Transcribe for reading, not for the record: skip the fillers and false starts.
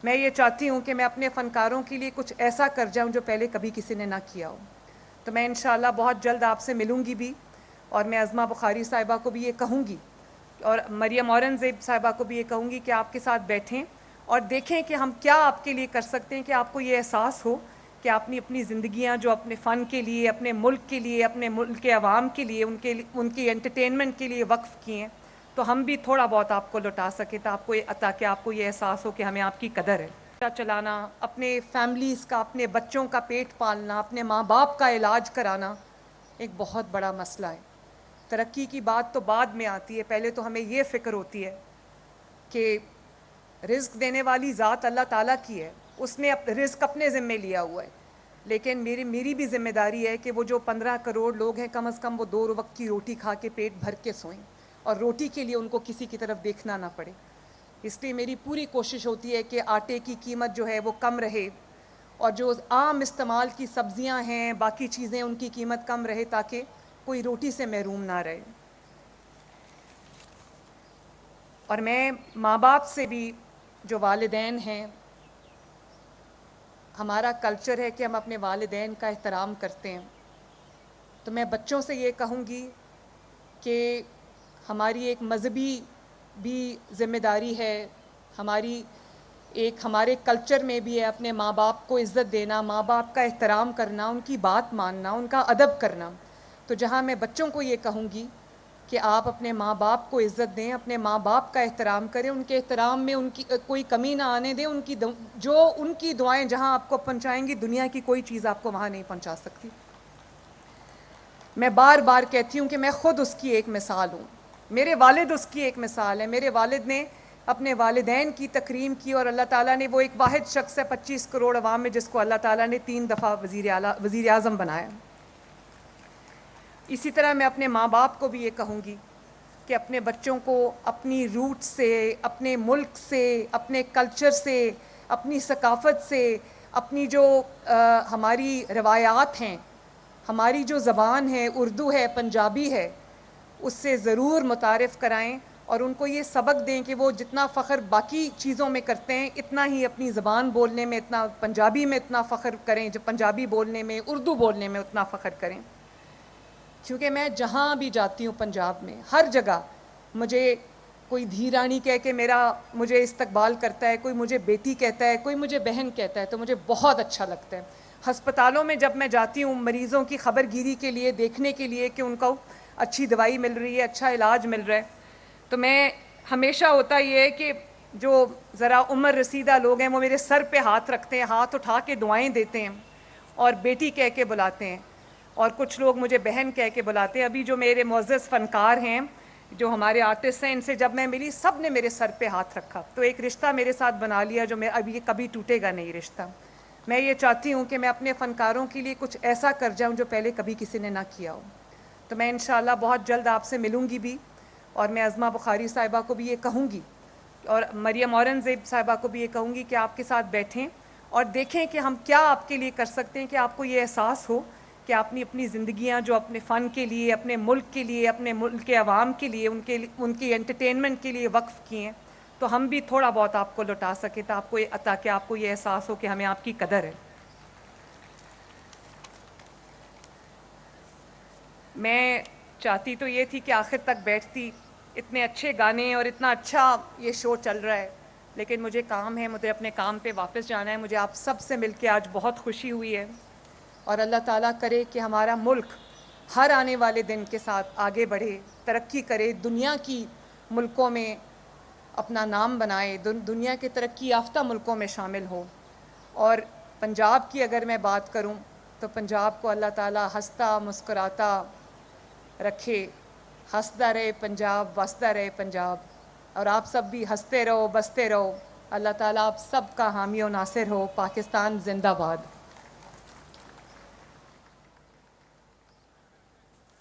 میں یہ چاہتی ہوں کہ میں اپنے فنکاروں کے لیے کچھ ایسا کر جاؤں جو پہلے کبھی کسی نے نہ کیا ہو. تو میں انشاءاللہ بہت جلد آپ سے ملوں گی بھی, اور میں عظمہ بخاری صاحبہ کو بھی یہ کہوں گی اور مریم اورنگزیب صاحبہ کو بھی یہ کہوں گی کہ آپ کے ساتھ بیٹھیں اور دیکھیں کہ ہم کیا آپ کے لیے کر سکتے ہیں کہ آپ کو یہ احساس ہو کہ آپ نے اپنی زندگیاں جو اپنے فن کے لیے, اپنے ملک کے لیے, اپنے ملک کے عوام کے لیے, ان کی انٹرٹینمنٹ کے لیے وقف کی ہیں, تو ہم بھی تھوڑا بہت آپ کو لوٹا سکیں تاکہ آپ کو یہ احساس ہو کہ ہمیں آپ کی قدر ہے. چلانا, اپنے فیملیز کا, اپنے بچوں کا پیٹ پالنا, اپنے ماں باپ کا علاج کرانا ایک بہت بڑا مسئلہ ہے. ترقی کی بات تو بعد میں آتی ہے, پہلے تو ہمیں یہ فکر ہوتی ہے کہ رزق دینے والی ذات اللہ تعالیٰ کی ہے, اس نے رزق اپنے ذمے لیا ہوا ہے. لیکن میری بھی ذمہ داری ہے کہ وہ جو 15 کروڑ لوگ ہیں کم از کم وہ 2 وقت کی روٹی کھا کے پیٹ بھر کے سوئیں, اور روٹی کے لیے ان کو کسی کی طرف دیکھنا نہ پڑے. اس لیے میری پوری کوشش ہوتی ہے کہ آٹے کی قیمت جو ہے وہ کم رہے, اور جو عام استعمال کی سبزیاں ہیں, باقی چیزیں, ان کی قیمت کم رہے تاکہ کوئی روٹی سے محروم نہ رہے. اور میں ماں باپ سے بھی, جو والدین ہیں, ہمارا کلچر ہے کہ ہم اپنے والدین کا احترام کرتے ہیں, تو میں بچوں سے یہ کہوں گی کہ ہماری ایک مذہبی بھی ذمہ داری ہے, ہمارے کلچر میں بھی ہے اپنے ماں باپ کو عزت دینا, ماں باپ کا احترام کرنا, ان کی بات ماننا, ان کا ادب کرنا. تو جہاں میں بچوں کو یہ کہوں گی کہ آپ اپنے ماں باپ کو عزت دیں, اپنے ماں باپ کا احترام کریں, ان کے احترام میں ان کی کوئی کمی نہ آنے دیں, ان کی دعائیں جہاں آپ کو پہنچائیں گی, دنیا کی کوئی چیز آپ کو وہاں نہیں پہنچا سکتی. میں بار بار کہتی ہوں کہ میں خود اس کی ایک مثال ہوں, میرے والد اس کی ایک مثال ہے. میرے والد نے اپنے والدین کی تکریم کی, اور اللہ تعالیٰ نے, وہ ایک واحد شخص ہے 25 کروڑ عوام میں جس کو اللہ تعالیٰ نے 3 دفعہ وزیر اعظم بنایا. اسی طرح میں اپنے ماں باپ کو بھی یہ کہوں گی کہ اپنے بچوں کو اپنی روٹ سے, اپنے ملک سے, اپنے کلچر سے, اپنی ثقافت سے, اپنی جو ہماری روایات ہیں, ہماری جو زبان ہے, اردو ہے, پنجابی ہے, اس سے ضرور متعارف کرائیں, اور ان کو یہ سبق دیں کہ وہ جتنا فخر باقی چیزوں میں کرتے ہیں اتنا ہی اپنی زبان بولنے میں, اتنا پنجابی میں اتنا فخر کریں, جو پنجابی بولنے میں, اردو بولنے میں اتنا فخر کریں. کیونکہ میں جہاں بھی جاتی ہوں پنجاب میں, ہر جگہ مجھے کوئی دھی رانی کہہ کے مجھے استقبال کرتا ہے, کوئی مجھے بیٹی کہتا ہے, کوئی مجھے بہن کہتا ہے, تو مجھے بہت اچھا لگتا ہے. ہسپتالوں میں جب میں جاتی ہوں مریضوں کی خبر گیری کے لیے, دیکھنے کے لیے کہ ان کو اچھی دوائی مل رہی ہے, اچھا علاج مل رہا ہے, تو میں ہمیشہ ہوتا یہ ہے کہ جو ذرا عمر رسیدہ لوگ ہیں وہ میرے سر پہ ہاتھ رکھتے ہیں, ہاتھ اٹھا کے دعائیں دیتے ہیں, اور بیٹی کہہ کے بلاتے ہیں, اور کچھ لوگ مجھے بہن کہہ کے بلاتے ہیں. ابھی جو میرے معزز فنکار ہیں, جو ہمارے آرٹسٹ ہیں, ان سے جب میں ملی سب نے میرے سر پہ ہاتھ رکھا, تو ایک رشتہ میرے ساتھ بنا لیا جو اب یہ کبھی ٹوٹے گا نہیں رشتہ. میں یہ چاہتی ہوں کہ میں اپنے فنکاروں کے لیے کچھ ایسا کر جاؤں جو پہلے کبھی کسی نے نہ کیا ہو. تو میں انشاءاللہ بہت جلد آپ سے ملوں گی بھی, اور میں عظمہ بخاری صاحبہ کو بھی یہ کہوں گی, اور مریم اورنگزیب صاحبہ کو بھی یہ کہوں گی کہ آپ کے ساتھ بیٹھیں اور دیکھیں کہ ہم کیا آپ کے لیے کر سکتے ہیں کہ آپ کو یہ احساس ہو کہ آپ نے اپنی زندگیاں جو اپنے فن کے لیے, اپنے ملک کے لیے, اپنے ملک کے عوام کے لیے, ان کی انٹرٹینمنٹ کے لیے وقف کی ہیں, تو ہم بھی تھوڑا بہت آپ کو لوٹا سکیں تاکہ آپ کو یہ احساس ہو کہ ہمیں آپ کی قدر ہے. میں چاہتی تو یہ تھی کہ آخر تک بیٹھتی, اتنے اچھے گانے اور اتنا اچھا یہ شو چل رہا ہے, لیکن مجھے کام ہے, مجھے اپنے کام پہ واپس جانا ہے. مجھے آپ سب سے مل کے آج بہت خوشی ہوئی ہے, اور اللہ تعالیٰ کرے کہ ہمارا ملک ہر آنے والے دن کے ساتھ آگے بڑھے, ترقی کرے, دنیا کی ملکوں میں اپنا نام بنائے, دنیا کے ترقی یافتہ ملکوں میں شامل ہو. اور پنجاب کی اگر میں بات کروں تو پنجاب کو اللہ تعالیٰ ہنستا مسکراتا رکھے. ہنستا رہے پنجاب, وستا رہے پنجاب, اور آپ سب بھی ہنستے رہو, بستے رہو. اللہ تعالیٰ آپ سب کا حامی و ناصر ہو. پاکستان زندہ باد.